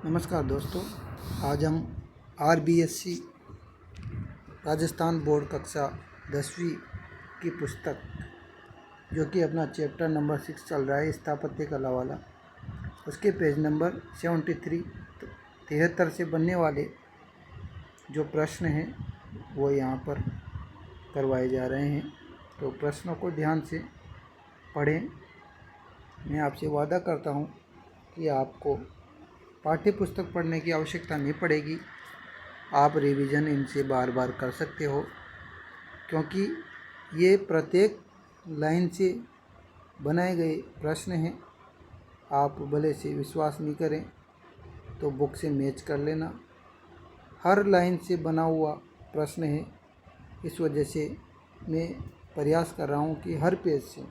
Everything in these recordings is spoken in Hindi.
नमस्कार दोस्तों, आज हम आरबीएससी राजस्थान बोर्ड कक्षा 10वीं की पुस्तक जो कि अपना चैप्टर नंबर 6 चल रहा है, स्थापत्य कला वाला, उसके पेज नंबर 73 से बनने वाले जो प्रश्न हैं वो यहाँ पर करवाए जा रहे हैं। तो प्रश्नों को ध्यान से पढ़ें। मैं आपसे वादा करता हूँ कि आपको पाठ्य पुस्तक पढ़ने की आवश्यकता नहीं पड़ेगी। आप रिवीजन इनसे बार बार कर सकते हो, क्योंकि ये प्रत्येक लाइन से बनाए गए प्रश्न हैं। आप भले से विश्वास नहीं करें तो बुक से मैच कर लेना। हर लाइन से बना हुआ प्रश्न है, इस वजह से मैं प्रयास कर रहा हूँ कि हर पेज से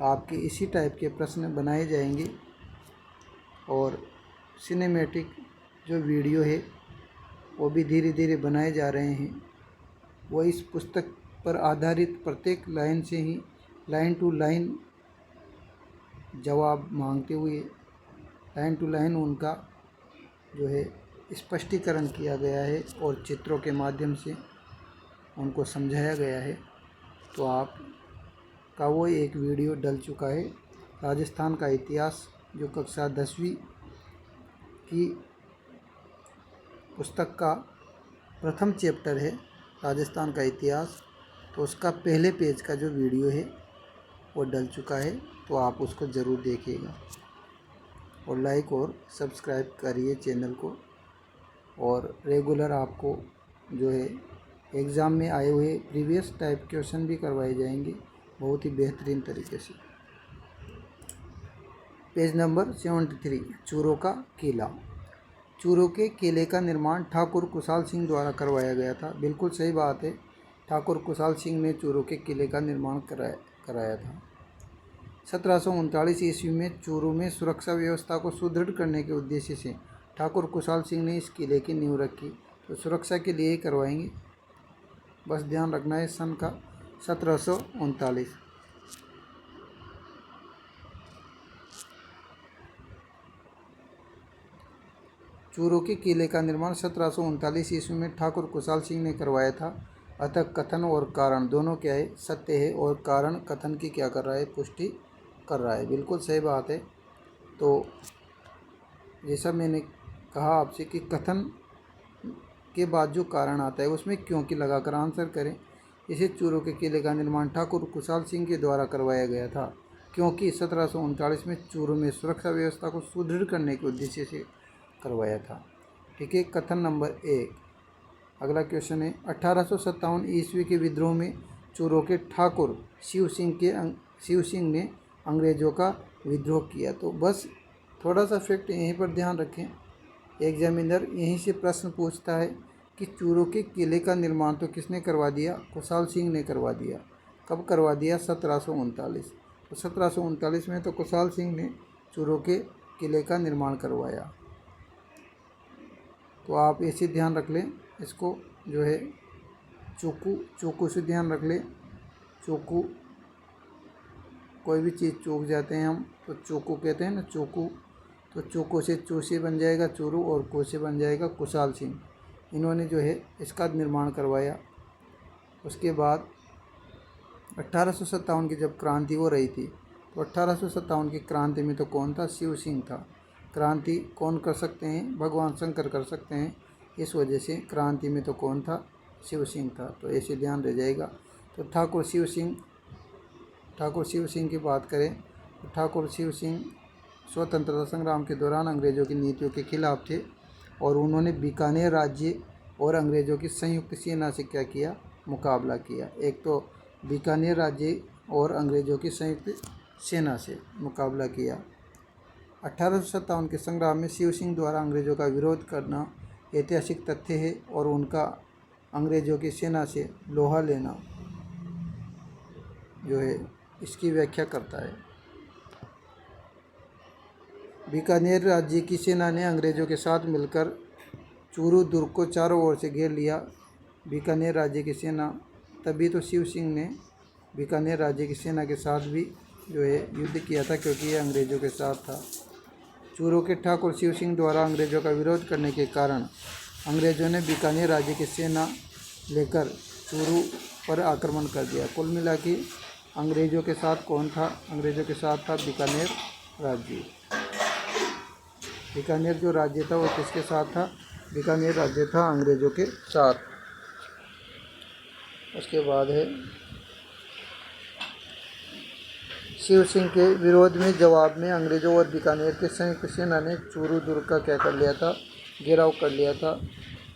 आपके इसी टाइप के प्रश्न बनाए जाएंगे। और सिनेमैटिक जो वीडियो है वो भी धीरे धीरे बनाए जा रहे हैं। वो इस पुस्तक पर आधारित प्रत्येक लाइन से ही लाइन टू लाइन जवाब मांगते हुए लाइन टू लाइन उनका जो है स्पष्टीकरण किया गया है और चित्रों के माध्यम से उनको समझाया गया है। तो आप का वो एक वीडियो डल चुका है, राजस्थान का इतिहास, जो कक्षा 10वीं की पुस्तक का प्रथम चैप्टर है, राजस्थान का इतिहास। तो उसका पहले पेज का जो वीडियो है वो डल चुका है, तो आप उसको ज़रूर देखिएगा और लाइक और सब्सक्राइब करिए चैनल को। और रेगुलर आपको जो है एग्ज़ाम में आए हुए प्रीवियस टाइप क्वेश्चन भी करवाए जाएंगे बहुत ही बेहतरीन तरीके से। पेज नंबर 73, चूरों का किला। चूरों के किले का निर्माण ठाकुर कुशाल सिंह द्वारा करवाया गया था। बिल्कुल सही बात है, ठाकुर कुशाल सिंह ने चूरों के किले का निर्माण कराया था। 1739 ईस्वी में चूरू में सुरक्षा व्यवस्था को सुदृढ़ करने के उद्देश्य से ठाकुर कुशाल सिंह ने इस किले की नींव रखी। तो सुरक्षा के लिए ही करवाएंगे, बस ध्यान रखना है सन का 1739। चूरू के किले का निर्माण 1739 ईस्वी में ठाकुर कुशाल सिंह ने करवाया था। अतः कथन और कारण दोनों क्या है, सत्य है, और कारण कथन की क्या कर रहा है, पुष्टि कर रहा है। बिल्कुल सही बात है। तो जैसा मैंने कहा आपसे कि कथन के बाद जो कारण आता है उसमें क्योंकि लगाकर आंसर करें। इसे चूरू के किले का निर्माण ठाकुर कुशाल सिंह के द्वारा करवाया गया था, क्योंकि 1739 में चूरू में सुरक्षा व्यवस्था को सुदृढ़ करने के उद्देश्य से करवाया था। ठीक है, कथन नंबर 1। अगला क्वेश्चन है, 1857 ईस्वी के विद्रोह में चूरू के ठाकुर शिव सिंह ने अंग्रेज़ों का विद्रोह किया। तो बस थोड़ा सा फैक्ट यहीं पर ध्यान रखें, एग्जामिनर यहीं से प्रश्न पूछता है कि चूरू के किले का निर्माण तो किसने करवा दिया, कुशाल सिंह ने करवा दिया। कब करवा दिया, 1739। तो 1739 में तो कुशाल सिंह ने चूरू के किले का निर्माण करवाया। तो आप ऐसे ध्यान रख लें, इसको जो है चूकू से ध्यान रख लें। चूकू, कोई भी चीज़ चूक जाते हैं हम तो चूकू कहते हैं ना, चूकू। तो चूकू से चू से बन जाएगा चूरू और को से बन जाएगा कुशाल सिंह। इन्होंने जो है इसका निर्माण करवाया। उसके बाद 1857 की जब क्रांति हो रही थी, तो 1857 की क्रांति में तो कौन था, शिव सिंह था। क्रांति कौन कर सकते हैं, भगवान शंकर कर सकते हैं, इस वजह से क्रांति में तो कौन था, शिव सिंह था। तो ऐसे ध्यान रह जाएगा। तो ठाकुर शिव सिंह की बात करें तो ठाकुर शिव सिंह स्वतंत्रता संग्राम के दौरान अंग्रेज़ों की नीतियों के खिलाफ थे और उन्होंने बीकानेर राज्य और अंग्रेज़ों की संयुक्त सेना से क्या किया, मुकाबला किया। एक तो बीकानेर राज्य और अंग्रेज़ों की संयुक्त सेना से मुकाबला किया। 1857 के संग्राम में शिव सिंह द्वारा अंग्रेज़ों का विरोध करना ऐतिहासिक तथ्य है और उनका अंग्रेज़ों की सेना से लोहा लेना जो है इसकी व्याख्या करता है। बीकानेर राज्य की सेना ने अंग्रेज़ों के साथ मिलकर चूरू दुर्ग को चारों ओर से घेर लिया। बीकानेर राज्य की सेना, तभी तो शिव सिंह ने बीकानेर राज्य की सेना के साथ भी जो है युद्ध किया था, क्योंकि ये अंग्रेज़ों के साथ था। चूरू के ठाकुर शिव सिंह द्वारा अंग्रेजों का विरोध करने के कारण अंग्रेजों ने बीकानेर राज्य की सेना लेकर चूरू पर आक्रमण कर दिया। कुल मिला के अंग्रेजों के साथ कौन था? अंग्रेजों के साथ था बीकानेर राज्य। बीकानेर जो राज्य था वो किसके साथ था? बीकानेर राज्य था अंग्रेजों के साथ। उसके बाद है शिव सिंह के विरोध में जवाब में अंग्रेजों और बीकानेर के संयुक्त सेना ने चूरू दुर्ग का क्या कर लिया था? घेराव कर लिया था।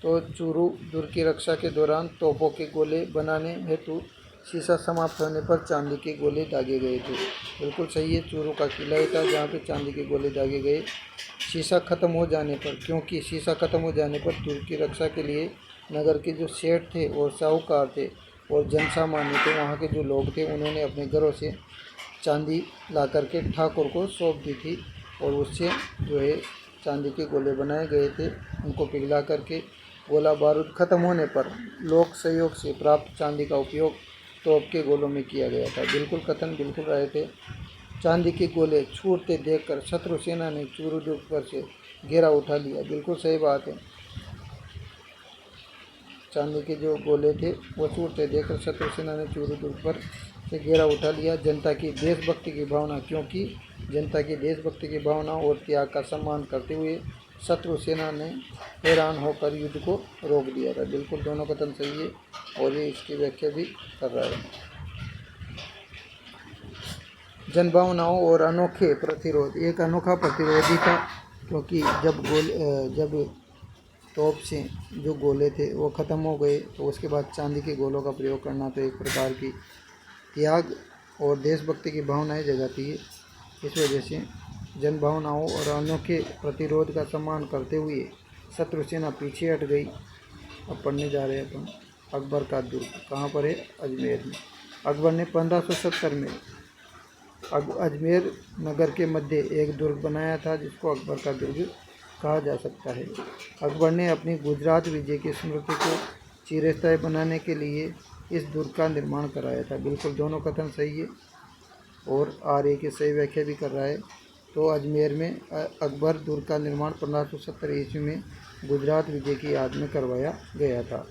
तो चूरू दुर्ग की रक्षा के दौरान तोपों के गोले बनाने हेतु शीशा समाप्त होने पर चांदी के गोले दागे गए थे। बिल्कुल सही है, चूरू का किला ही था जहाँ पे चांदी के गोले दागे गए। शीशा खत्म हो जाने पर, क्योंकि शीशा खत्म हो जाने पर दुर्ग की रक्षा के लिए नगर के जो सेठ थे और साहूकार थे और जनसामान्य थे, वहाँ के जो लोग थे, उन्होंने अपने घरों से चांदी ला करके ठाकुर को सौंप दी थी और उससे जो है चांदी के गोले बनाए गए थे। उनको पिघला करके गोला बारूद खत्म होने पर लोक सहयोग से प्राप्त चांदी का उपयोग तोप के गोलों में किया गया था। बिल्कुल कथन बिल्कुल रहे थे। चांदी के गोले छूटते देखकर शत्रु सेना ने चूरू दुर्ग पर से घेरा उठा लिया। बिल्कुल सही बात है। चांदी के जो गोले थे वो छूटते देखकर शत्रु सेना ने चूरू दुर्ग पर से घेरा उठा लिया। जनता की देशभक्ति की भावना, क्योंकि जनता की देशभक्ति की भावना और त्याग का सम्मान करते हुए शत्रु सेना ने हैरान होकर युद्ध को रोक दिया था। बिल्कुल दोनों कथन सही है और ये इसकी व्याख्या भी कर रहा है। जनभावनाओं और अनोखे प्रतिरोध, एक अनोखा प्रतिरोधी था, क्योंकि जब तोप से जो गोले थे वो ख़त्म हो गए तो उसके बाद चांदी के गोलों का प्रयोग करना तो एक प्रकार की त्याग और देशभक्ति की भावनाएं जगाती है। इस वजह से जनभावनाओं और अनोखे प्रतिरोध का सम्मान करते हुए शत्रु सेना पीछे हट गई। अब पढ़ने जा रहे हैं अपन अकबर का दुर्ग। कहाँ पर है? अजमेर में। अकबर ने 1570 में अजमेर नगर के मध्य एक दुर्ग बनाया था जिसको अकबर का दुर्ग कहा जा सकता है। अकबर ने अपनी गुजरात विजय की स्मृति को चिरस्थायी बनाने के लिए इस दुर्ग का निर्माण कराया था। बिल्कुल दोनों कथन सही है और आर्य की सही व्याख्या भी कर रहा है। तो अजमेर में अकबर दुर्ग का निर्माण 1570 ईस्वी में गुजरात विजय की याद में करवाया गया था।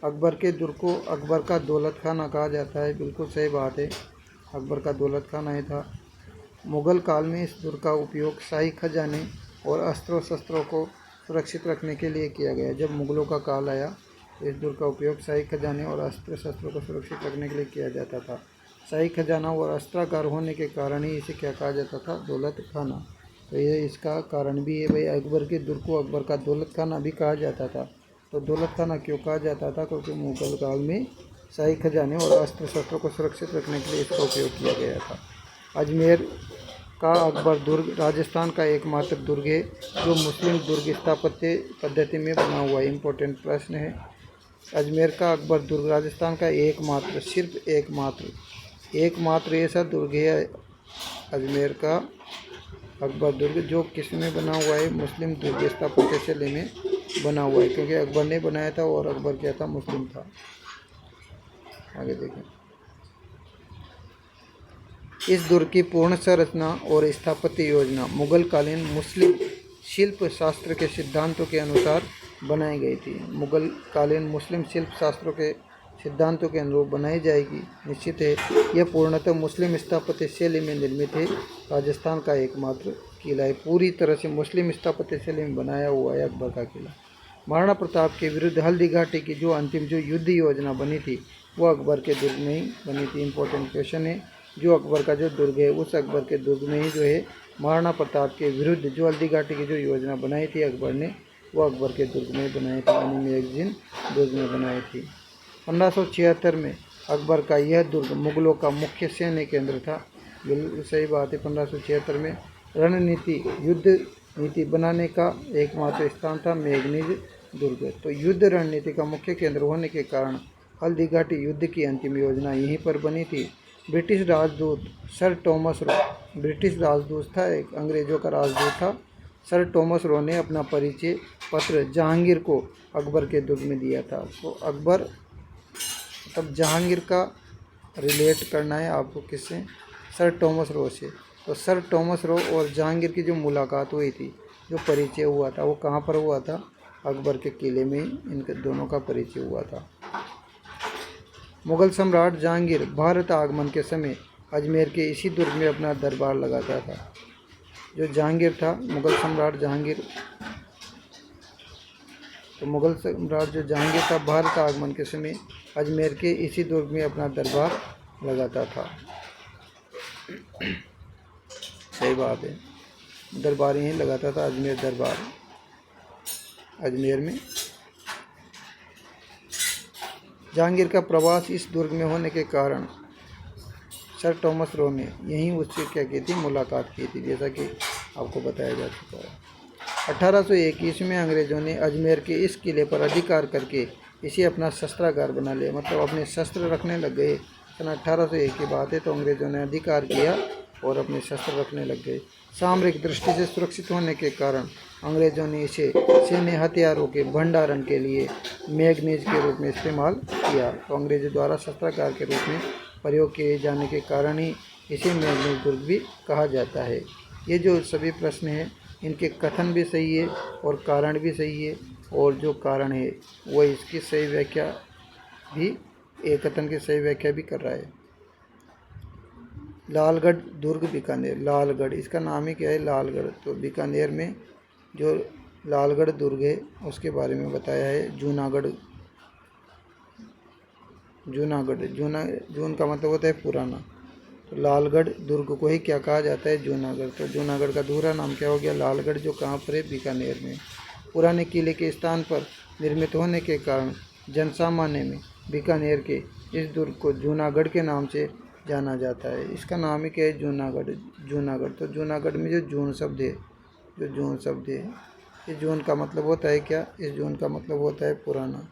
अकबर के दुर्ग को अकबर का दौलत खाना कहा जाता है। बिल्कुल सही बात है, अकबर का दौलत खाना ही था। मुग़ल काल में इस दुर्ग का उपयोग शाही खजाने और अस्त्रों शस्त्रों को सुरक्षित रखने के लिए किया गया। जब मुग़लों का काल आया तो इस दुर्ग का उपयोग शाही खजाने और अस्त्र शस्त्रों को सुरक्षित रखने के लिए किया जाता था। शाही खजाना और अस्त्रागार होने के कारण ही इसे क्या कहा जाता था? दौलत खाना। तो ये इसका कारण भी है भाई, अकबर के दुर्ग को अकबर का दौलत खाना भी कहा जाता था। तो दौलत खाना क्यों कहा जाता था? क्योंकि मुग़ल काल में शाही खजाने और अस्त्र शस्त्रों को सुरक्षित रखने के लिए इसका उपयोग किया गया था। अजमेर का अकबर दुर्ग राजस्थान का एकमात्र दुर्ग है जो मुस्लिम दुर्ग स्थापत्य पद्धति में बना हुआ है। इम्पोर्टेंट प्रश्न है। अजमेर का अकबर दुर्ग राजस्थान का एकमात्र, सिर्फ एकमात्र ऐसा दुर्ग है अजमेर का अकबर दुर्ग जो किस में बना हुआ है? मुस्लिम दुर्ग स्थापत्य शैली में बना हुआ है, क्योंकि अकबर ने बनाया था और अकबर क्या था? मुस्लिम था। आगे देखें। इस दुर्ग की पूर्ण संरचना और स्थापत्य योजना मुगल कालीन मुस्लिम शिल्प शास्त्र के सिद्धांतों के अनुसार बनाई गई थी। मुगल कालीन मुस्लिम शिल्प शास्त्रों के सिद्धांतों के अनुरूप बनाई जाएगी। निश्चित है यह पूर्णतः मुस्लिम स्थापत्य शैली में निर्मित है। राजस्थान का एकमात्र किला है, पूरी तरह से मुस्लिम स्थापत्य शैली में बनाया हुआ है अकबर का किला। महाराणा प्रताप के विरुद्ध हल्दी घाटी की जो अंतिम युद्ध योजना बनी थी वो अकबर के दुर्ग में ही बनी थी। इंपॉर्टेंट क्वेश्चन है। जो अकबर का जो दुर्ग है उस अकबर के दुर्ग में ही जो है महाराणा प्रताप के विरुद्ध जो हल्दी घाटी की जो योजना बनाई थी अकबर ने, वो अकबर के दुर्ग में बनाई थी, यानी मैगजीन दुर्ग में बनाई थी। 1576 में अकबर का यह दुर्ग मुगलों का मुख्य सैन्य केंद्र था। बिल्कुल सही बात है। 1576 में रणनीति युद्ध नीति बनाने का एकमात्र स्थान था मैगनीज दुर्ग। तो युद्ध रणनीति का मुख्य केंद्र होने के कारण हल्दी घाटी युद्ध की अंतिम योजना यहीं पर बनी थी। ब्रिटिश राजदूत सर टॉमस रो, ब्रिटिश राजदूत था, एक अंग्रेज़ों का राजदूत था, सर टॉमस रो ने अपना परिचय पत्र जहांगीर को अकबर के दुर्ग में दिया था। तो अकबर तब जहांगीर का रिलेट करना है आपको किससे? सर टॉमस रो से। तो सर थॉमस रो और जहांगीर की जो मुलाकात हुई थी, जो परिचय हुआ था, वो कहाँ पर हुआ था? अकबर के किले में इनके दोनों का परिचय हुआ था। मुगल सम्राट जहांगीर भारत आगमन के समय अजमेर के इसी दुर्ग में अपना दरबार लगाता था। जो जहांगीर था, मुगल सम्राट जहांगीर, तो मुगल सम्राट जो जहांगीर था भारत आगमन के समय अजमेर के इसी दुर्ग में अपना दरबार लगाता था। सही बात है, दरबार यहीं लगाता था, अजमेर दरबार अजमेर में। जहांगीर का प्रवास इस दुर्ग में होने के कारण सर थॉमस रो ने यहीं उससे क्या की थी? मुलाकात की थी, जैसा कि आपको बताया जा चुका है। 1821 में अंग्रेज़ों ने अजमेर के इस किले पर अधिकार करके इसे अपना शस्त्रागार बना लिया, मतलब अपने शस्त्र रखने लग गए। सन 1801 की बात है, तो अंग्रेज़ों ने अधिकार किया और अपने शस्त्र रखने लग गए। सामरिक दृष्टि से सुरक्षित होने के कारण अंग्रेज़ों ने इसे सैन्य हथियारों के भंडारण के लिए मैगनीज के रूप में इस्तेमाल किया। तो अंग्रेज़ों द्वारा शस्त्रागार के रूप में प्रयोग किए जाने के कारण ही इसे मैगनीज दुर्ग भी कहा जाता है। ये जो सभी प्रश्न हैं, इनके कथन भी सही है और कारण भी सही है, और जो कारण है वो इसकी सही व्याख्या भी, एक कथन की सही व्याख्या भी कर रहा है। लालगढ़ दुर्ग बीकानेर, लालगढ़ इसका नाम ही क्या है? लालगढ़। तो बीकानेर में जो लालगढ़ दुर्ग है उसके बारे में बताया है। जूनागढ़, जून का मतलब होता है पुराना, तो लालगढ़ दुर्ग को ही क्या कहा जाता है? जूनागढ़। तो जूनागढ़ का दूसरा नाम क्या हो गया? लालगढ़, जो कहाँ पर है? बीकानेर में। पुराने किले के स्थान पर निर्मित होने के कारण जनसामान्य में बीकानेर के इस दुर्ग को जूनागढ़ के नाम से जाना जाता है। इसका नाम ही क्या है? जूनागढ़। जूनागढ़, तो जूनागढ़ में जो जून शब्द है, इस जून का मतलब होता है क्या? इस जून का मतलब होता है पुराना।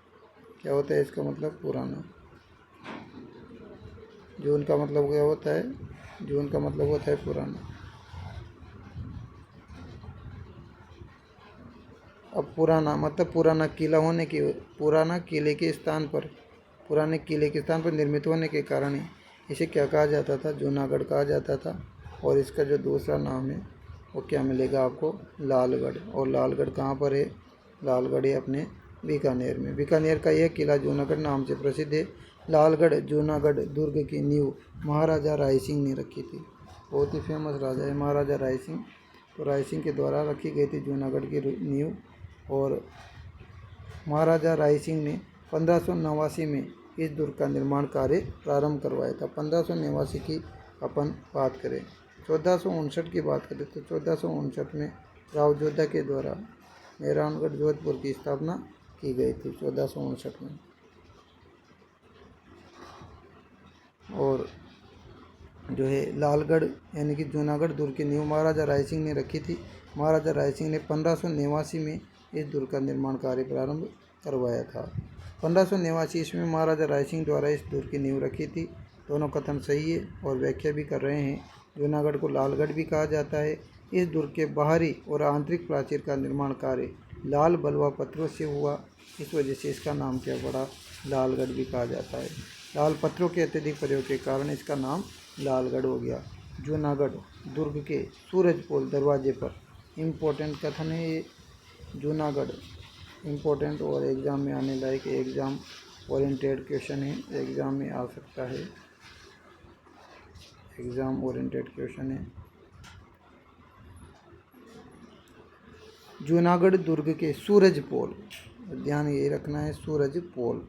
क्या होता है इसका मतलब? पुराना। जून का मतलब क्या होता है? जून का मतलब होता है पुराना। अब पुराना मतलब पुराना किला होने की, पुराने किले के स्थान पर निर्मित होने के कारण ही इसे क्या कहा जाता था? जूनागढ़ कहा जाता था। और इसका जो दूसरा नाम है वो क्या मिलेगा आपको? लालगढ़। और लालगढ़ कहाँ पर है? लालगढ़ है अपने बीकानेर में। बीकानेर का यह किला जूनागढ़ नाम से प्रसिद्ध है। लालगढ़ जूनागढ़ दुर्ग की नींव महाराजा राय सिंह ने रखी थी। बहुत ही फेमस राजा है महाराजा राय सिंह। तो राय सिंह के द्वारा रखी गई थी जूनागढ़ की नींव। और महाराजा राय सिंह ने 1589 में इस दुर्ग का निर्माण कार्य प्रारंभ करवाया था। 1589 की अपन बात करें। 1459 की बात करें तो 1459 में राव जोधा के द्वारा मेहरानगढ़ जोधपुर की स्थापना की गई थी 1459 में। और जो है लालगढ़ यानी कि जूनागढ़ दुर्ग की नींव महाराजा राय सिंह ने रखी थी। महाराजा राय सिंह ने 1589 में इस दुर्ग का निर्माण कार्य प्रारंभ करवाया था। 1589 ईस्वी में महाराजा राय सिंह द्वारा इस दुर्ग की नींव रखी थी। दोनों कथन सही है और व्याख्या भी कर रहे हैं। जूनागढ़ को लालगढ़ भी कहा जाता है। इस दुर्ग के बाहरी और आंतरिक प्राचीर का निर्माण कार्य लाल बलुआ पत्थरों से हुआ, इस वजह से इसका नाम क्या पड़ा? लालगढ़ भी कहा जाता है। लाल पत्थरों के अत्यधिक प्रयोग के कारण इसका नाम लालगढ़ हो गया। जूनागढ़ दुर्ग के सूरजपोल दरवाजे पर, इम्पोर्टेंट कथन है ये। जूनागढ़ इम्पोर्टेंट और एग्ज़ाम में आने लायक, एग्ज़ाम ओरिएंटेड क्वेश्चन है, एग्ज़ाम में आ सकता है, एग्ज़ाम ओरिएंटेड क्वेश्चन है। जूनागढ़ दुर्ग के सूरजपोल, ध्यान ये रखना है, सूरजपोल।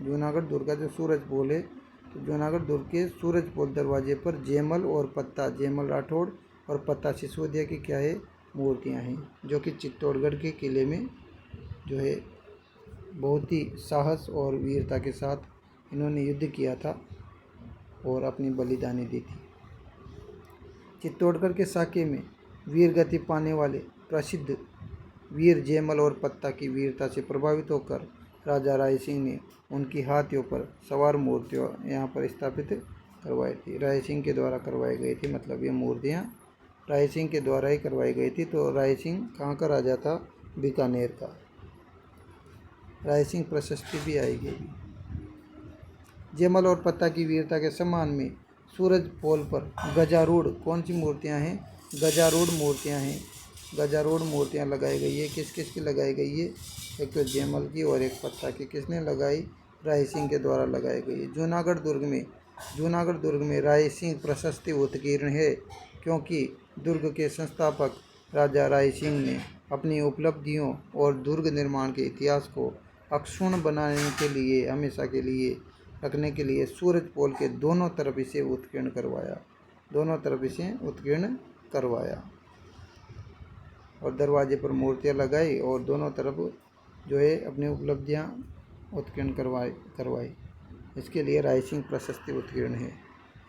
जूनागढ़ दुर्ग का जो सूरजपोल है, तो जूनागढ़ दुर्ग के सूरजपोल दरवाजे पर जयमल और पत्ता, जयमल राठौड़ और पत्ता सिसोदिया की क्या है? मूर्तियाँ हैं, जो कि चित्तौड़गढ़ के किले में जो है बहुत ही साहस और वीरता के साथ इन्होंने युद्ध किया था और अपनी बलिदानी दी थी। चित्तौड़गढ़ के साके में वीर गति पाने वाले प्रसिद्ध वीर जयमल और पत्ता की वीरता से प्रभावित होकर राजा राय सिंह ने उनकी हाथियों पर सवार मूर्तियाँ यहाँ पर स्थापित करवाई थी। राय सिंह के द्वारा करवाई गई थी, मतलब ये मूर्तियाँ राय सिंह के द्वारा ही करवाई गई थी। तो राय सिंह कहाँ का राजा था? बीकानेर का। राय सिंह प्रशस्ति भी आएगी। जयमल और पत्ता की वीरता के सम्मान में सूरज पोल पर गजारूढ़ कौन सी मूर्तियाँ हैं? गजारूढ़ मूर्तियाँ हैं। गजारूढ़ मूर्तियाँ लगाई गई है। किस किस की लगाई गई है? एक तो जयमल की और एक पत्ता की। किसने लगाई? राय सिंह के द्वारा लगाई गई है। जूनागढ़ दुर्ग में राय सिंह प्रशस्ति उत्कीर्ण है, क्योंकि दुर्ग के संस्थापक राजा राय सिंह ने अपनी उपलब्धियों और दुर्ग निर्माण के इतिहास को अक्षुण्ण बनाने के लिए, हमेशा के लिए रखने के लिए सूरज पोल के दोनों तरफ इसे उत्कीर्ण करवाया। और दरवाजे पर मूर्तियाँ लगाई और दोनों तरफ जो है अपनी उपलब्धियाँ उत्कीर्ण करवाई। इसके लिए राय सिंह प्रशस्ति उत्कीर्ण है।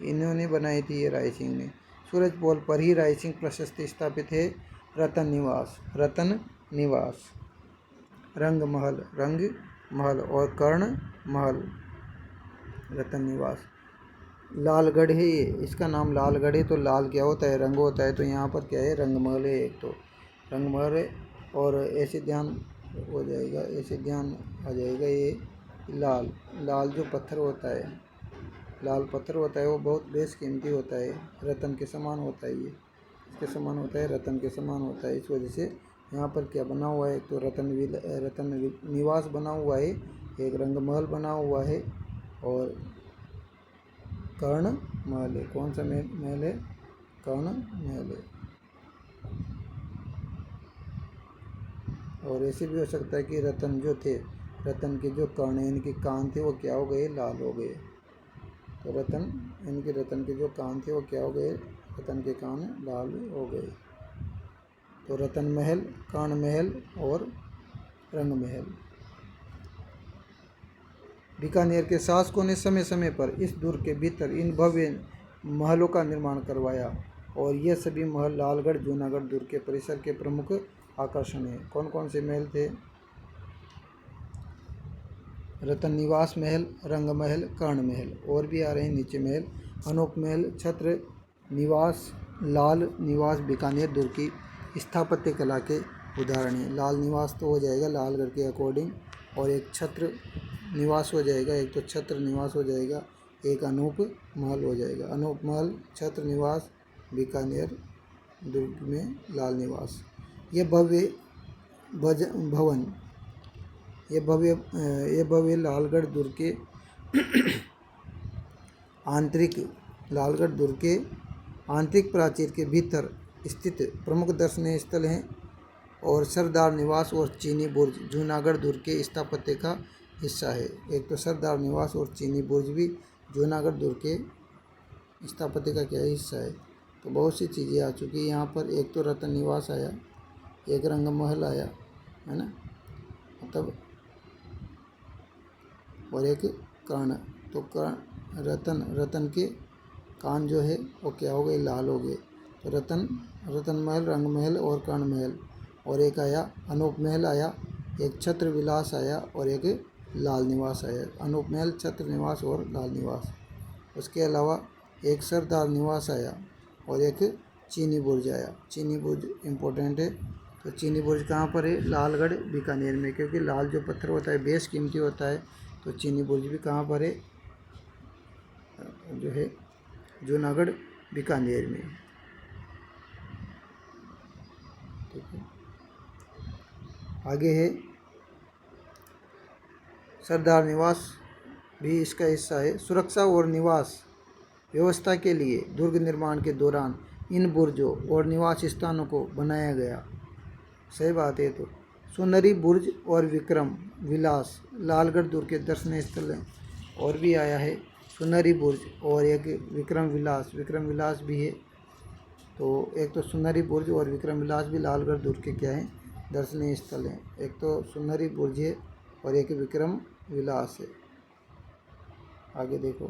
इन्होंने बनाई थी, ये राय सिंह ने। सूरज पोल पर ही राय सिंह प्रशस्ति स्थापित है। रतन निवास, रंग महल और कर्ण महल। रतन निवास लालगढ़ है ये, इसका नाम लालगढ़ है। तो लाल क्या होता है? रंग होता है। तो यहाँ पर क्या है? रंग महल है। एक तो रंग महल है। और ऐसे ध्यान हो जाएगा, ऐसे ध्यान आ जाएगा। ये लाल जो पत्थर होता है, लाल पत्थर होता है, वो बहुत बेशकीमती होता है। रतन के समान होता है। ये इसके समान होता है, रतन के समान होता है। इस वजह से यहाँ पर क्या बना हुआ है? तो रतन निवास बना हुआ है, एक रंग महल बना हुआ है और कर्ण महल है। कौन सा महल है? कर्ण महल है। और ऐसे भी हो सकता है कि रतन जो थे, रतन के जो कर्ण इनके कान थे वो क्या हो गए? लाल हो गए। तो रतन के जो कान थे वो क्या हो गए? रतन के कान लाल हो गए। तो रतन महल, कर्ण महल और रंग महल। बीकानेर के शासकों ने समय समय पर इस दुर्ग के भीतर इन भव्य महलों का निर्माण करवाया, और ये सभी महल लालगढ़ जूनागढ़ दुर्ग के परिसर के प्रमुख आकर्षण हैं। कौन कौन से महल थे? रतन निवास महल, रंग महल, कर्ण महल। और भी आ रहे हैं नीचे महल। अनूप महल, छत्र निवास, लाल निवास बीकानेर दुर्ग की स्थापत्य कला के उदाहरण हैं। लाल निवास तो हो जाएगा लालगढ़ के अकॉर्डिंग, और एक छत्र निवास हो जाएगा, एक तो छत्र निवास हो जाएगा, एक अनूप महल हो जाएगा। अनूप महल, छत्र निवास, बीकानेर दुर्ग में लाल निवास। ये भव्य लालगढ़ दुर्ग के आंतरिक प्राचीर के भीतर स्थित प्रमुख दर्शनीय स्थल हैं, और सरदार निवास और चीनी बुर्ज जूनागढ़ दुर्ग के स्थापत्य का हिस्सा है। एक तो सरदार निवास और चीनी बुर्ज भी जूनागढ़ दुर्ग के स्थापत्य का क्या हिस्सा है। तो बहुत सी चीज़ें आ चुकी है यहाँ पर। एक तो रतन निवास आया, एक रंग महल आया, है ना, मतलब, और एक कर्ण। तो रतन के कान जो है वो क्या हो गए? लाल हो गए। तो रतन महल, रंग महल और कर्ण महल। और एक आया अनूप महल आया, एक छत्र विलास आया और एक लाल निवास आया। अनूप महल, छत्र निवास और लाल निवास। उसके अलावा एक सरदार निवास आया और एक चीनी बुर्ज आया। चीनी बुर्ज इम्पोर्टेंट है। तो चीनी बुर्ज कहाँ पर है? लालगढ़ बीकानेर में, क्योंकि लाल जो पत्थर होता है बेश कीमती होता है। तो चीनी बुर्ज भी कहाँ पर है? जो है जूनागढ़ बीकानेर में। ठीक है, आगे है सरदार निवास भी इसका हिस्सा है। सुरक्षा और निवास व्यवस्था के लिए दुर्ग निर्माण के दौरान इन बुर्जों और निवास स्थानों को बनाया गया। सही बात है। तो सुनहरी बुर्ज और विक्रम विलास लालगढ़ दुर्ग के दर्शनीय स्थल हैं। और भी आया है सुनहरी बुर्ज और एक विक्रम विलास भी है। तो एक तो सुनहरी बुर्ज और विक्रम विलास भी लालगढ़ दुर्ग के क्या हैं? दर्शनीय स्थल हैं। एक तो सुनहरी बुर्ज है और एक विक्रम विलास है। आगे देखो,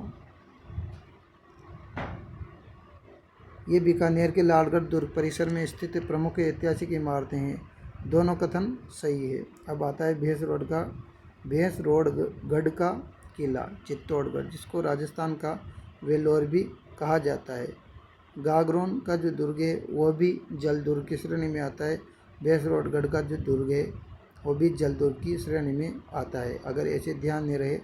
ये बीकानेर के लालगढ़ दुर्ग परिसर में स्थित प्रमुख ऐतिहासिक इमारतें हैं। दोनों कथन सही है। अब आता है भैंसरोडगढ़ का किला चित्तौड़गढ़, जिसको राजस्थान का वेलोर भी कहा जाता है। गागरोन का जो दुर्ग है वो भी जल दुर्ग की श्रेणी में आता है। भैंसरोडगढ़ का जो दुर्ग है वो भी जल दुर्ग की श्रेणी में आता है। अगर ऐसे ध्यान नहीं रहे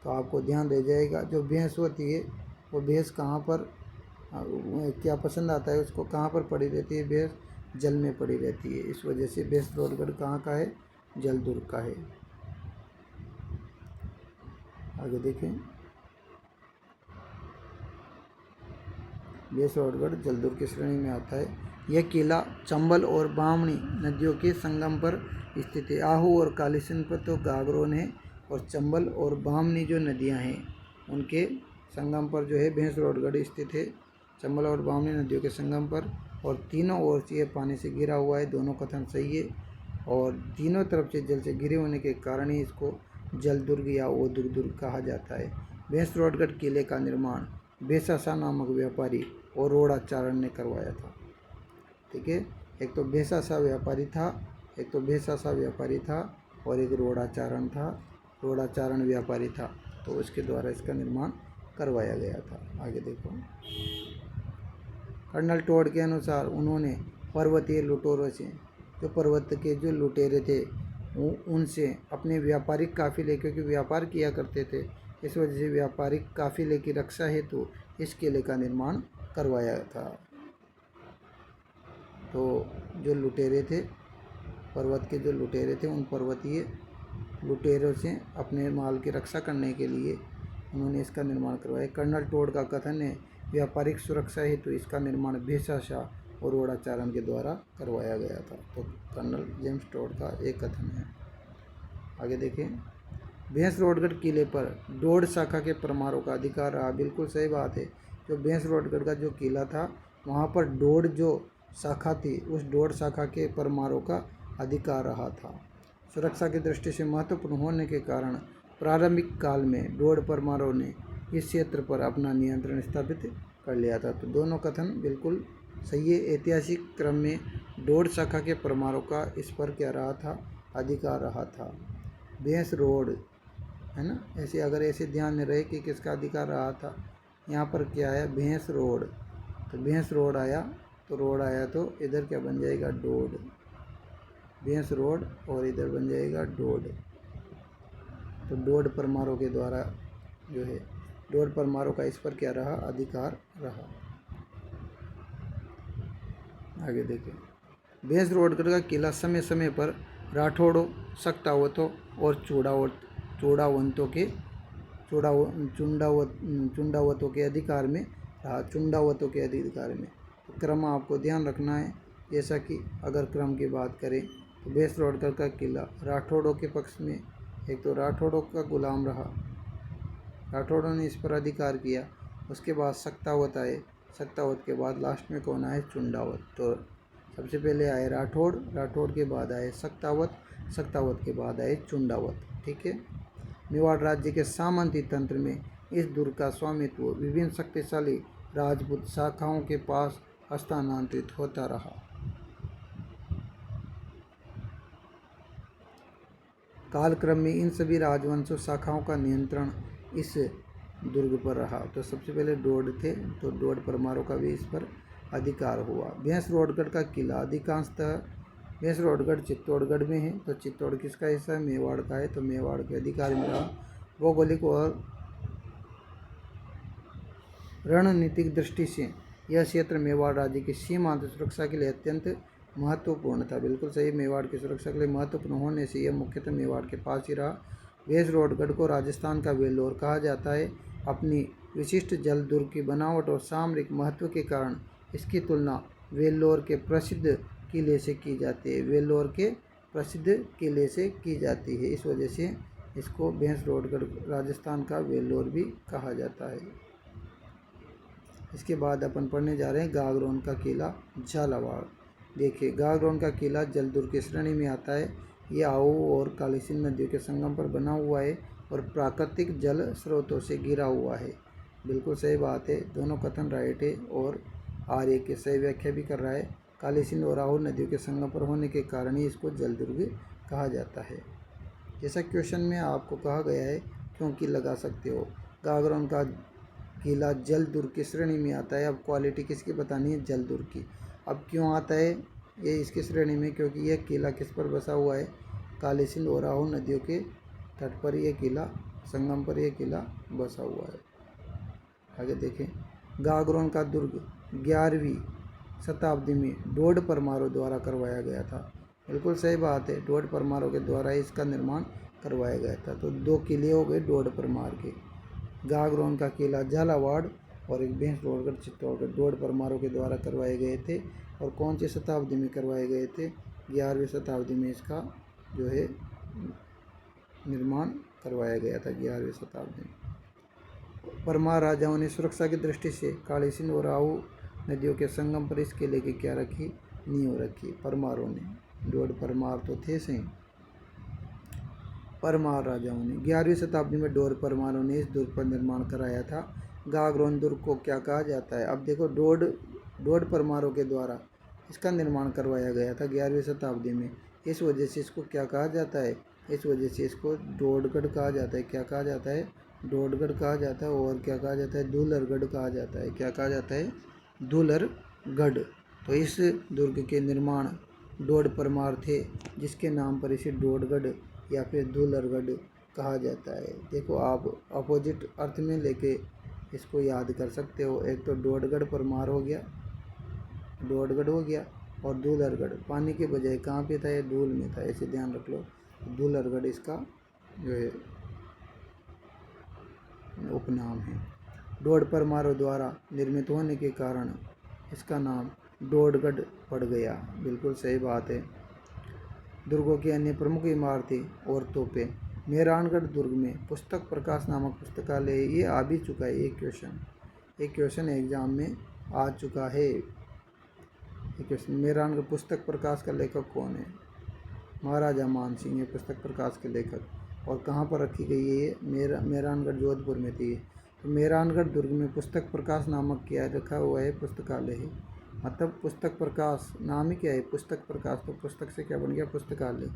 तो आपको ध्यान रह जाएगा। जो भैंस होती है वो भैंस कहाँ पर क्या पसंद आता है उसको, कहाँ पर पड़ी रहती है भैंस, जल में पड़ी रहती है। इस वजह से भैंसरोडगढ़ कहाँ का है, जलदुर्ग का है। आगे देखें, भैंसरोडगढ़ जलदुर्ग की श्रेणी में आता है। यह किला चंबल और बामणी नदियों के संगम पर स्थित है। आहू और काली सिंध पर तो गागरोन है, और चंबल और बामनी जो नदियां हैं उनके संगम पर जो है भैंसरोडगढ़ स्थित है, चंबल और बामनी नदियों के संगम पर। और तीनों ओर से यह पानी से घिरा हुआ है, दोनों कथन सही है। और तीनों तरफ से जल से घिरे होने के कारण ही इसको जलदुर्ग या ओदुर्ग दुर्ग कहा जाता है। भैंसरोडगढ़ किले का निर्माण भेसासा नामक व्यापारी और रोडाचारण ने करवाया था। ठीक है, एक तो भेसासा व्यापारी था, एक तो भेसासा व्यापारी था और एक रोडाचारण था, रोडाचारण व्यापारी था, तो उसके द्वारा इसका निर्माण करवाया गया था। आगे देखो, कर्नल टोड के अनुसार उन्होंने पर्वतीय लुटेरों से, जो पर्वत के जो लुटेरे थे उनसे अपने व्यापारिक काफिले, क्योंकि व्यापार किया करते थे, इस वजह से व्यापारिक काफिले की रक्षा हेतु इस किले का निर्माण करवाया था। तो जो लुटेरे थे, पर्वत के जो लुटेरे थे, उन पर्वतीय लुटेरों से अपने माल की रक्षा करने के लिए उन्होंने इसका निर्माण करवाया। कर्नल टोड का कथन है व्यापारिक सुरक्षा हेतु इसका निर्माण भेसासा और रोडाचारण के द्वारा करवाया गया था। तो कर्नल जेम्स टोड का एक कथन है। आगे देखें, भैंसरोडगढ़ किले पर डोड शाखा के परमारों का अधिकार रहा। बिल्कुल सही बात है, जो भैंसरोडगढ़ का जो किला था वहाँ पर डोड जो शाखा थी, उस डोड शाखा के परमारों का अधिकार रहा था। सुरक्षा की दृष्टि से महत्वपूर्ण होने के कारण प्रारंभिक काल में डोड परमारों ने इस क्षेत्र पर अपना नियंत्रण स्थापित कर लिया था। तो दोनों कथन बिल्कुल सही है। ऐतिहासिक क्रम में डोड शाखा के परमारों का इस पर क्या रहा था, अधिकार रहा था। भैंसरोड है ना, ऐसे अगर ऐसे ध्यान में रहे कि किसका अधिकार रहा था। यहाँ पर क्या आया, भैंसरोड, तो भैंसरोड आया, तो रोड आया तो इधर क्या बन जाएगा, डोड, भैंसरोड, और इधर बन जाएगा डोड। तो डोड परमारों के द्वारा जो है, डोड परमारों का इस पर क्या रहा, अधिकार रहा। आगे देखें, भैंसरोडगढ़ का किला समय समय पर राठौड़ों, सक्तावतों और चुंडावतों के अधिकार में रहा, चुंडावतों के अधिकार में। तो क्रम आपको ध्यान रखना है। जैसा कि अगर क्रम की बात करें तो भैंसरोडगढ़ का किला राठौड़ों के पक्ष में, एक तो राठौड़ों का गुलाम रहा, राठौड़ों ने इस पर अधिकार किया। उसके बाद सक्तावत आए, सक्तावत के बाद लास्ट में कौन आए, चुंडावत। तो सबसे पहले आए राठौड़, राठौड़ के बाद आए सक्तावत, सक्तावत के बाद आए चुंडावत। ठीक है, मेवाड़ राज्य के सामंती तंत्र में इस दुर्ग का स्वामित्व विभिन्न शक्तिशाली राजपूत शाखाओं के पास हस्तांतरित होता रहा। कालक्रम में इन सभी राजवंशों शाखाओं का नियंत्रण इस दुर्ग पर रहा। तो सबसे पहले डोड थे, तो डोड परमारों का भी इस पर अधिकार हुआ। भैंसरोडगढ़ का किला अधिकांशतः, भैंसरोडगढ़ चित्तौड़गढ़ में है, तो चित्तौड़ किसका हिस्सा है, मेवाड़ का है, तो मेवाड़ के अधिकार में रहा। भौगोलिक और रणनीतिक दृष्टि से यह क्षेत्र मेवाड़ राज्य की सीमांत सुरक्षा के लिए अत्यंत महत्वपूर्ण था। बिल्कुल सही, मेवाड़ की सुरक्षा के लिए महत्वपूर्ण होने से यह मुख्यतः मेवाड़ के पास ही रहा। भैंसरोडगढ़ को राजस्थान का वेल्लोर कहा जाता है। अपनी विशिष्ट जल दुर्ग की बनावट और सामरिक महत्व के कारण इसकी तुलना वेल्लोर के प्रसिद्ध किले से की जाती है, वेल्लोर के प्रसिद्ध किले से की जाती है। इस वजह से इसको भैंसरोडगढ़ राजस्थान का वेल्लोर भी कहा जाता है। इसके बाद अपन पढ़ने जा रहे हैं गागरोन का किला झालावाड़। देखिए, गागरोन का किला जलदुर्ग की श्रेणी में आता है। ये आओ और काली सिंध नदियों के संगम पर बना हुआ है और प्राकृतिक जल स्रोतों से घिरा हुआ है। बिल्कुल सही बात है, दोनों कथन राइट है और आर्य के सही व्याख्या भी कर रहा है। काली सिंध और आओ नदियों के संगम पर होने के कारण ही इसको जलदुर्ग कहा जाता है। जैसा क्वेश्चन में आपको कहा गया है, क्योंकि लगा सकते हो। गागरोन का किला जलदुर्ग की श्रेणी में आता है। अब क्वालिटी किसकी बतानी है, जलदुर्ग की। अब क्यों आता है ये इसकी श्रेणी में, क्योंकि यह किला किस पर बसा हुआ है, काली सिंध और आहू नदियों के तट पर यह किला, संगम पर यह किला बसा हुआ है। आगे देखें, गागरोन का दुर्ग 11वीं शताब्दी में ढोड परमारों द्वारा करवाया गया था। बिल्कुल सही बात है, ढोड परमारों के द्वारा इसका निर्माण करवाया गया था। तो 2 किले हो गए ढोड परमार के। गागरोन का किला झालावाड़ और एक भैंसलोडगढ़ चित्तौड़गढ़ ढोड परमारों के द्वारा करवाए गए थे। और कौन सी शताब्दी में करवाए गए थे? 11वीं शताब्दी में इसका जो है निर्माण करवाया गया था, 11वीं शताब्दी में। परमार राजाओं ने सुरक्षा की दृष्टि से काली सिंध और आहू नदियों के संगम पर इस किले की क्या रखी? नींव रखी परमारों ने। ढोड परमार तो थे सही। परमार राजाओं ने 11वीं शताब्दी में ढोड परमारों ने इस दुर्ग पर निर्माण कराया था। गागरोन दुर्ग को क्या कहा जाता है? अब देखो, ढोड परमारों के द्वारा इसका निर्माण करवाया गया था 11वीं शताब्दी में। इस वजह से इसको क्या कहा जाता है? इस वजह से इसको ढोडगढ़ कहा जाता है। क्या कहा जाता है? ढोडगढ़ कहा जाता है। और क्या कहा जाता है? धूलरगढ़ कहा जाता है। क्या कहा जाता है? धूलरगढ़। तो इस दुर्ग के निर्माण ढोड परमार थे, जिसके नाम पर इसे ढोडगढ़ या फिर धूलरगढ़ कहा जाता है। देखो, आप अपोजिट अर्थ में लेके इसको याद कर सकते हो। एक तो ढोडगढ़ परमार हो गया, ढोडगढ़ हो गया, और धूलरगढ़ पानी के बजाय कहाँ पे था? ये धूल में था, ऐसे ध्यान रख लो। धूलरगढ़ इसका जो है उपनाम है। ढोड परमारों द्वारा निर्मित होने के कारण इसका नाम ढोडगढ़ पड़ गया। बिल्कुल सही बात है। दुर्गों की अन्य प्रमुख इमारतें और तोपें। मेहरानगढ़ दुर्ग में पुस्तक प्रकाश नामक पुस्तकालय, ये आ भी चुका है। एक क्वेश्चन एग्जाम में आ चुका है। एक क्वेश्चन, मेहरानगढ़ पुस्तक प्रकाश का लेखक कौन है? महाराजा मानसिंह है पुस्तक प्रकाश के लेखक। और कहाँ पर रखी गई है ये? मेहरानगढ़ जोधपुर में थी। तो मेहरानगढ़ दुर्ग में पुस्तक प्रकाश नामक क्या रखा हुआ है? पुस्तकालय है। मतलब पुस्तक प्रकाश नाम ही क्या है? पुस्तक प्रकाश। तो पुस्तक से क्या बन गया? पुस्तकालय।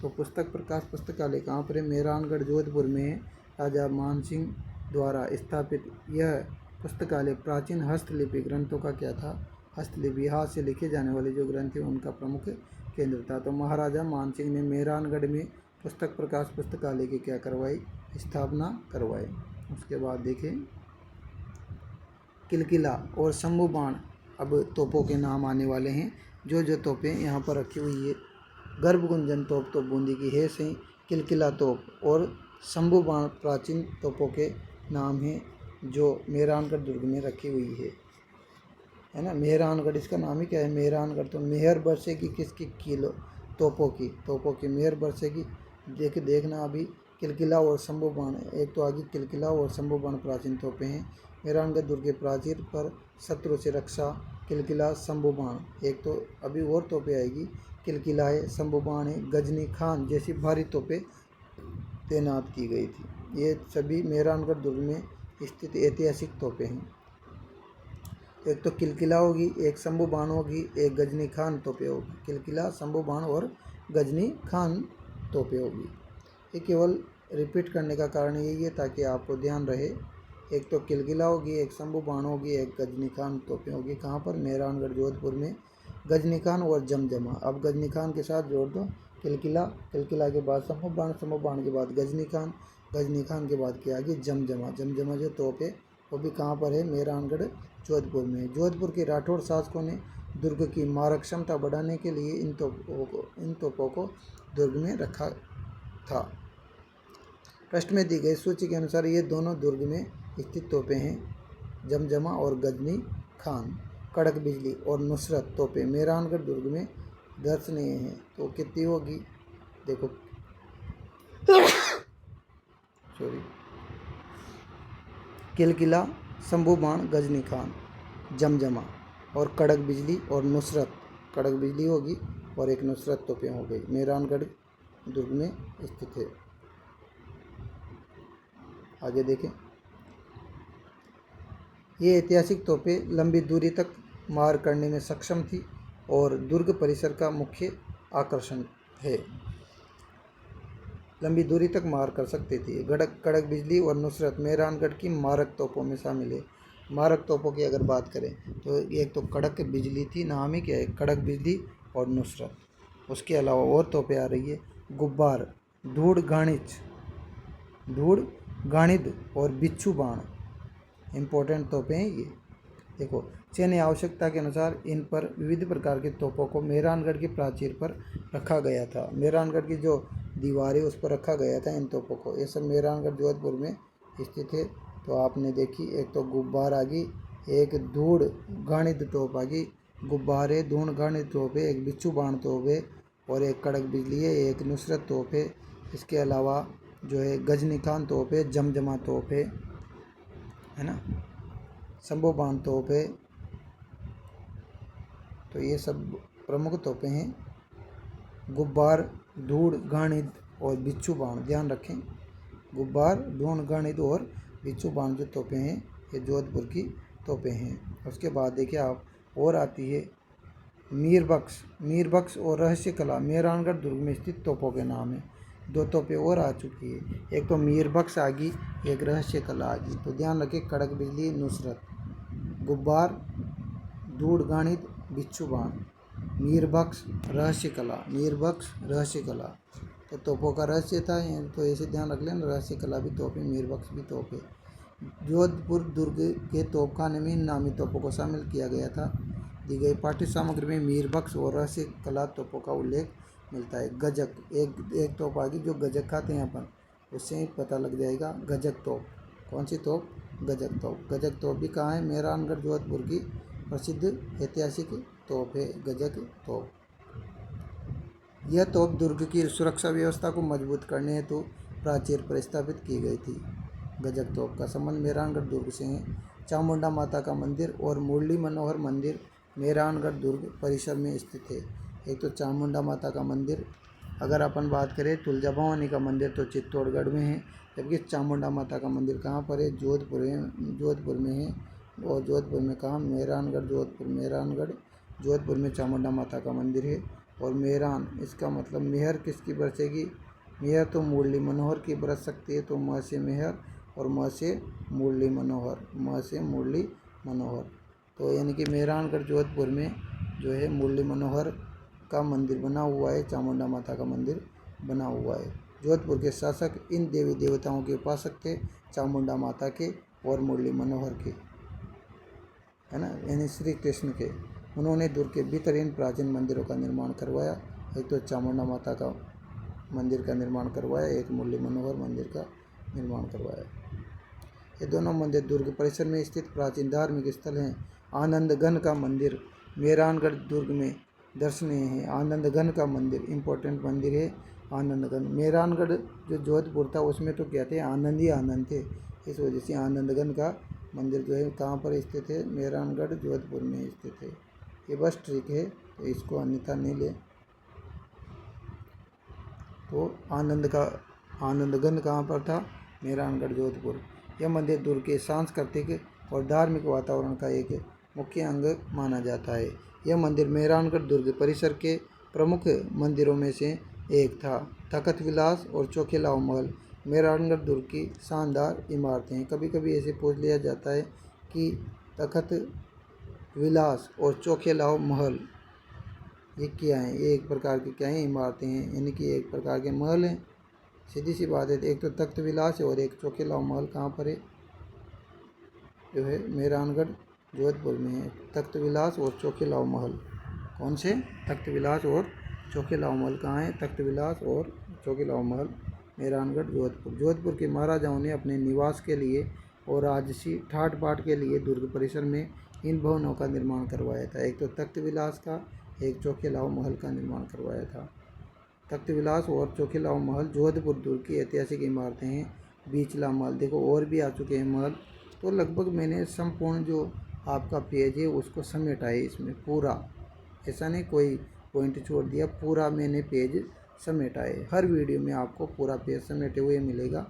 तो पुस्तक प्रकाश पुस्तकालय कहाँ पर है? मेहरानगढ़ जोधपुर में राजा मानसिंह द्वारा स्थापित यह पुस्तकालय प्राचीन हस्तलिपि ग्रंथों का क्या था? हस्तलिपि, हाथ से लिखे जाने वाले जो ग्रंथ हैं उनका प्रमुख केंद्र था। तो महाराजा मानसिंह ने मेहरानगढ़ में पुस्तक प्रकाश पुस्तकालय की क्या करवाई? स्थापना करवाई। उसके बाद देखें, किलकिला और शंभू बाण अब तोपों के नाम आने वाले हैं। जो तोपें यहाँ पर रखी हुई है, गर्भगुंजन तोप तो बूंदी की है सही, किलकिला तोप और शंभू बाण प्राचीन तोपों के नाम हैं जो मेहरानगढ़ दुर्ग में रखी हुई है ना। मेहरानगढ़ इसका नाम ही क्या है? मेहरानगढ़। तो मेहर बरसेगी किसकी? किलो तोपों की मेहर बरसेगी। देखना अभी किलकिला और शंभू बाण, एक तो आगे किलकिला और शंभू बाण प्राचीन तोपें हैं। मेहरानगढ़ दुर्ग के प्राचीर पर शत्रु से रक्षा, किलकिला शंभू बाण। एक तो अभी और तोपें आएगी, किलकिला है, शंभू बाण है, गजनी खान जैसी भारी तोपें तैनात की गई थी। ये सभी मेहरानगढ़ दुर्ग में स्थित ऐतिहासिक तोपें हैं। एक तो किलकिला होगी, एक शंभू बाण होगी, एक गजनी खान तोपें होगी। किलकिला, शंभू बाण और गजनी खान तोपें होगी। ये केवल रिपीट करने का कारण यही है ताकि आपको ध्यान रहे। एक तो किलकिला होगी, एक शंभू बाण होगी, एक गजनी खान तोपें होगी। कहाँ पर? मेहरानगढ़ जोधपुर में। गजनी खान और जमजमा, अब गजनी खान के साथ जोड़ दो किलकिला, किलकिला के बाद शंभू बाण, शंभू बाण के बाद गजनी खान, गजनी खान के बाद क्या आगे? जमजमा। जमजमा जो तोप है वो भी कहाँ पर है? मेहरानगढ़ जोधपुर में। जोधपुर के राठौड़ शासकों ने दुर्ग की मारक क्षमता बढ़ाने के लिए इन तोपों को दुर्ग में रखा था। प्रश्न में दी गई सूची के अनुसार ये दोनों दुर्ग में स्थित तोपें हैं, जमजमा और गजनी खान। कड़क बिजली और नुसरत तोपें मेहरानगढ़ दुर्ग में दर्शनीय हैं। तो कितनी होगी? देखो किलकिला, शंभू बाण, गजनी खान, जमजमा और कड़क बिजली और नुसरत। कड़क बिजली होगी और एक नुसरत तोपें हो गई, मेहरानगढ़ दुर्ग में स्थित है। आगे देखें, ये ऐतिहासिक तोपें लंबी दूरी तक मार करने में सक्षम थी और दुर्ग परिसर का मुख्य आकर्षण है। लंबी दूरी तक मार कर सकती थी। कड़क बिजली और नुसरत मेहरानगढ़ की मारक तोपों में शामिल है। मारक तोपों की अगर बात करें तो एक तो कड़क बिजली थी, नाम ही क्या है? कड़क बिजली और नुसरत। उसके अलावा और तोपें आ रही है, गुब्बार, धूड़ गाणिद और बिच्छू बाण। इम्पोर्टेंट तोपें हैं ये। देखो, चयनीय आवश्यकता के अनुसार इन पर विविध प्रकार के तोपों को मेहरानगढ़ की प्राचीर पर रखा गया था। मेहरानगढ़ की जो दीवारें उस पर रखा गया था इन तोपों को। ये सब मेहरानगढ़ जोधपुर में स्थित है। तो आपने देखी, एक तो गुब्बार आ गई, एक धूड़ घाणित तोप आ गई, गुब्बारे धूड़ घाणित तोप है, एक बिच्छू बाण तोप है और एक कड़क बिजली है, एक नुसरत तोप है। इसके अलावा जो है गजनी खान तोप है, जमजमा तोप है ना, शंभू बाण तोप है। तो ये सब प्रमुख तोपें हैं। गुब्बार, धूड़ घाणित और बिच्छू बाण, ध्यान रखें, गुब्बार, धूड़ घाणित और बिच्छू बाण जो तोपें हैं ये जोधपुर की तोपें हैं। उसके बाद देखिए आप, और आती है मीरबख्श। मीरबख्श और रहस्य कला मेहरानगढ़ दुर्ग में स्थित तोपों के नाम है। दो तोपें और आ चुकी है, एक तो मीरबख्श आ गई, एक रहस्य कला आ गई। तो ध्यान रखें, कड़क बिजली, नुसरत, गुब्बार, धूड़ घाणित, बिच्छू बाण, मीरबख्श, रहस्य कला, मीरबख्श, रहस्य कला। तो तोपों का रहस्य था, तो ऐसे ध्यान रख लेना, रहस्य कला भी तोप है, मीरबख्श भी तोप है। जोधपुर दुर्ग के तोपखाने में इन नामी तोपों को शामिल किया गया था। दी गई पाठ्य सामग्री में मीरबख्श और रहस्य कला तोपों का उल्लेख मिलता है। गजक, एक तोप आ गई जो गजक खाते हैं अपन, उससे ही पता लग जाएगा। गजक तोप, कौन सी तोप? गजक तोप। गजक तोप भी कहाँ है? मेहरानगढ़ जोधपुर की प्रसिद्ध ऐतिहासिक तोप है गजक तोप। यह तोप दुर्ग की सुरक्षा व्यवस्था को मजबूत करने हेतु प्राचीर पर स्थापित की गई थी। गजक तोप का संबंध मेहरानगढ़ दुर्ग से है। चामुंडा माता का मंदिर और मुरली मनोहर मंदिर मेहरानगढ़ दुर्ग परिसर में स्थित है। एक तो चामुंडा माता का मंदिर, अगर अपन बात करें तुलजा भवानी का मंदिर तो चित्तौड़गढ़ में है, जबकि चामुंडा माता का मंदिर कहाँ पर है? जोधपुर में है। और जोधपुर में कहाँ? मेहरानगढ़ जोधपुर, मेहरानगढ़ जोधपुर में चामुंडा माता का मंदिर है। और मेहरान, इसका मतलब मेहर किसकी बरसेगी? मेहर तो मुरली मनोहर की बरस सकती है, तो म से मेहर और म से मुरली मनोहर, म से मुरली मनोहर। तो यानी कि मेहरानगढ़ जोधपुर में जो है मुरली मनोहर का मंदिर बना हुआ है, चामुंडा माता का मंदिर बना हुआ है। जोधपुर के शासक इन देवी देवताओं के उपासक थे, चामुंडा माता के और मुरली मनोहर के, है ना, यानी श्री कृष्ण के। उन्होंने दुर्ग के भीतर इन प्राचीन मंदिरों का निर्माण करवाया। एक तो चामुंडा माता का मंदिर का निर्माण करवाया, एक मुरली मनोहर मंदिर का निर्माण करवाया। ये दोनों मंदिर दुर्ग परिसर में स्थित प्राचीन धार्मिक स्थल हैं। आनंदगन का मंदिर मेहरानगढ़ दुर्ग में दर्शनीय है। आनंदगन का मंदिर इम्पोर्टेंट मंदिर है। आनंदगन, मेहरानगढ़ जो जोधपुर था उसमें तो क्या थे? आनंद ही आनंद थे। इस वजह से आनंदगन का मंदिर जो है कहाँ पर स्थित है? मेहरानगढ़ जोधपुर में स्थित है। ये बस ट्रिक है, तो इसको अन्यथा नहीं ले। तो आनंदगन कहाँ पर था? मेहरानगढ़ जोधपुर। यह मंदिर दुर्ग के सांस्कृतिक और धार्मिक वातावरण का एक मुख्य अंग माना जाता है। यह मंदिर मेहरानगढ़ दुर्ग परिसर के प्रमुख मंदिरों में से एक था। तखत विलास और चोखेलाव महल मेहरानगढ़ दुर्ग की शानदार इमारतें हैं। कभी कभी ऐसे पूछ लिया जाता है कि तखत विलास और चोखेलाव महल ये क्या है? ये एक प्रकार की क्या है? इमारतें हैं, यानी कि एक प्रकार के महल हैं। सीधी सी बात है। एक तो तख्त विलास है और एक चोखेलाव महल कहाँ पर है? जो है मेहरानगढ़ जोधपुर में है। तख्त विलास और चोखेलाव महल, कौन से? तख्त विलास और चोखेलाव महल कहाँ है? तख्त विलास और चोखेलाव महल मेहरानगढ़ जोधपुर। जोधपुर के महाराजाओं ने अपने निवास के लिए और राजसी ठाट बाट के लिए दुर्ग परिसर में इन भवनों का निर्माण करवाया था। एक तो तख्त विलास का, एक चोखेलाव महल का निर्माण करवाया था। तख्त विलास और चोखेलाव महल जोधपुर दुर्ग की ऐतिहासिक इमारतें हैं। बीचला महल, देखो और भी आ चुके हैं महल। तो लगभग मैंने संपूर्ण जो आपका पेज है उसको समेटा है इसमें पूरा, ऐसा नहीं कोई पॉइंट छोड़ दिया, पूरा मैंने पेज समेटा है। हर वीडियो में आपको पूरा पेज समेटे हुए मिलेगा,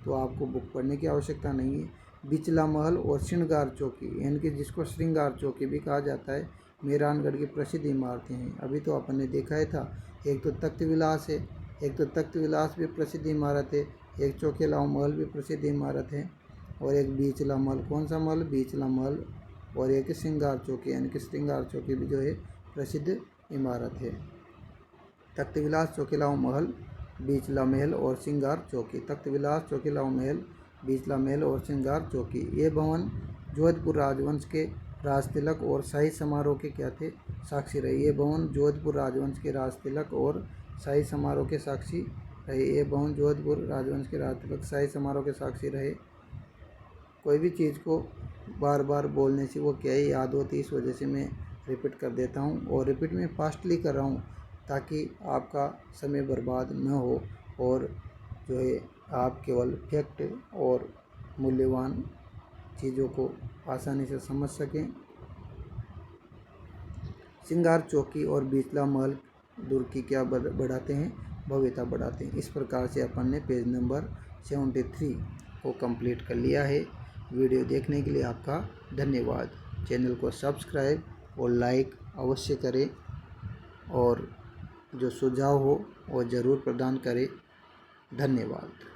तो आपको बुक पढ़ने की आवश्यकता नहीं है। बिचला महल और श्रृंगार चौकी, यानी कि जिसको श्रृंगार चौकी भी कहा जाता है, मेहरानगढ़ की प्रसिद्ध इमारतें हैं। अभी तो अपन ने देखा ही था। एक तो तख्त विलास है, एक तो तख्त विलास भी प्रसिद्ध इमारत है, एक चोखेलाव महल भी प्रसिद्ध इमारत है, और एक बीचला महल। कौन सा महल? बीचला महल। और एक श्रृंगार चौकी, यानी कि श्रृंगार चौकी भी जो है प्रसिद्ध इमारत है। तख्त विलास, चोखेलाव महल, बीचला महल और श्रृंगार चौकी। तख्त विलास, चोखेलाव महल, बीचला महल और श्रृंगार चौकी। ये भवन जोधपुर राजवंश के राजतिलक और शाही समारोह के क्या थे, साक्षी रहे। ये भवन जोधपुर राजवंश के राजतिलक और शाही समारोह के साक्षी रहे। ये भवन जोधपुर राजवंश के राजतिलक शाही समारोह के साक्षी रहे। कोई भी चीज़ को बार बार बोलने से वो क्या है, याद होती है, इस वजह से मैं रिपीट कर देता हूँ। और रिपीट में फास्टली कर रहा हूँ ताकि आपका समय बर्बाद न हो और जो है आप केवल फैक्ट और मूल्यवान चीज़ों को आसानी से समझ सकें। श्रृंगार चौकी और बीचला महल दूर की क्या बढ़ाते हैं, भव्यता बढ़ाते हैं। इस प्रकार से अपन ने पेज नंबर 73 को कंप्लीट कर लिया है। वीडियो देखने के लिए आपका धन्यवाद। चैनल को सब्सक्राइब और लाइक अवश्य करें और जो सुझाव हो वो ज़रूर प्रदान करें। धन्यवाद।